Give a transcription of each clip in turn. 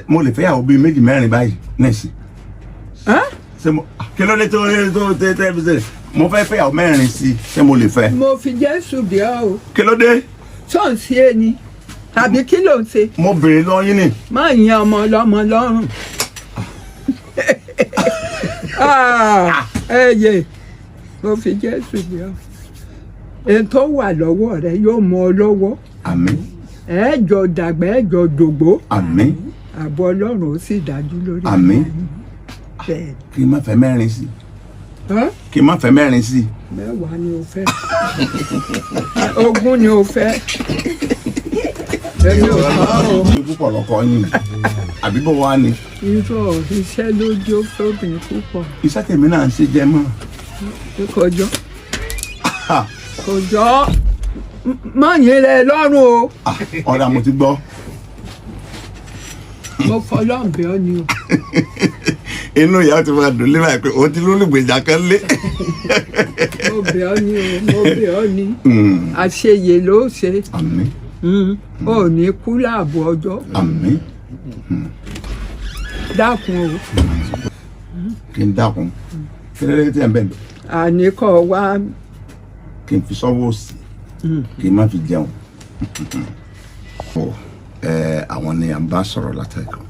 mo lè fẹ́ yàwó bíi méjì mẹ́rin báyìí nẹ́ẹ̀sì. ṣé mo kí ló dé tó tẹ́ fi ṣe mo fẹ́ fẹ́ yàwó mẹ́rin sí ṣé mo lè fẹ́. mo fi Jésù bí ọ o. kí ló dé. sọ́ọ̀sì ẹni tàbí kí ló ń ṣe. mo béèrè lọ́yìn ni. má yan ọmọ ọlọ́mọ lọ́rùn. ẹyẹ mo fi Jésù bí ọ. èyí tó wà lọ́wọ́ rẹ yóò mọ ọ lọ́wọ́. àmín. ẹ jọ dàgbà ẹ jọ dògbó. àmín. ààbò Ọlọ́run ó sì dájú lórí. àmín. kí n má fẹ́ mẹ́rin sí. kí n má fẹ́ mẹ́rin sí. mẹ́wàá ni o fẹ́. ogún ni o fẹ́. èmi ò kọ́ o. púpọ̀ lọ́kọ yín àbí bó wá ni. irọ́ iṣẹ́ lójó fóbìnrin púpọ̀. iṣẹ́ tèmi náà ń ṣe jẹ mọ́. kọjọ́ kọjọ́ má yín rẹ lọ́rùn o. ọ̀rẹ́ mo ti gbọ́. mo fọlọ́n bẹ̀ ọ́ ni o. inú ìyá ti máa dùn lé báyìí pé o ti lólùgbèjà kan lé. mo bẹ̀ ọ́ ni o mo bẹ̀ ọ́ ni. àṣeyè ló ṣe. àmín. ò ní kú láàbò ọjọ́. àmín. dákun o. kí n dákun kí ló dé tí ẹ ń bẹ̀ mí. àníkọ́ wá. kí n fi sọ́wọ́ òsì kí n má fi jẹun. àwọn ni à ń bá sọ̀rọ̀ látẹ̀kọ̀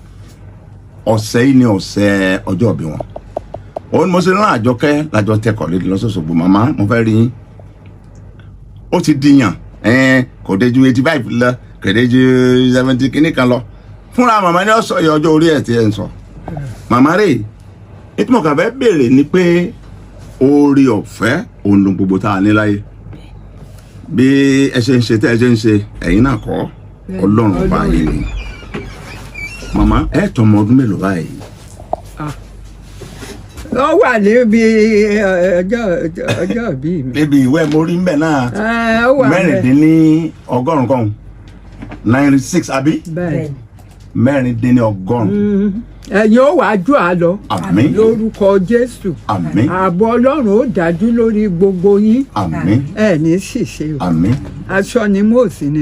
ọ̀sẹ̀ yìí ni ọ̀sẹ̀ ọjọ́ ìbí wọn. òun ni mo ṣe rán Àjọkẹ́ lájọ tẹkọ̀ lédè lọ́sọ̀ọ̀sọ̀gbò màmá mo fẹ́ rí yín. ó ti dìyàn kò dé ju 85 lọ kò dé ju 70 kìíní kan lọ fúnra màmá ni ó sọ iye ọjọ́ orí ẹ̀ tí ẹ̀ ń sọ. màmá rè é tí mo kàn fẹ́ béèrè ni pé oore ọ̀fẹ́ òun ló gbogbo tá a ní láyé bí ẹ ṣe ń ṣe tẹ́ ẹ ṣe ń ṣe ẹ̀yin náà kọ́ Ọlọ́run bá yín ni. màmá ẹ tó ọmọ ọdún mélòó báyìí. ó wà níbi ọjọ́ ìbí mi. níbi ìwé mo rí mbẹ náà mẹ́rìndínlọ́gọ́rùn kan 96 àbí mẹ́rìndínlọ́gọ́rùn. ẹ̀yin ó wàá jù á lọ. àmín. lórúkọ Jésù. àmín. ààbò Ọlọ́run ó dájú lórí gbogbo yín. àmín. ẹ ní ṣìṣe o. àmín. aṣọ ni mo sì ní.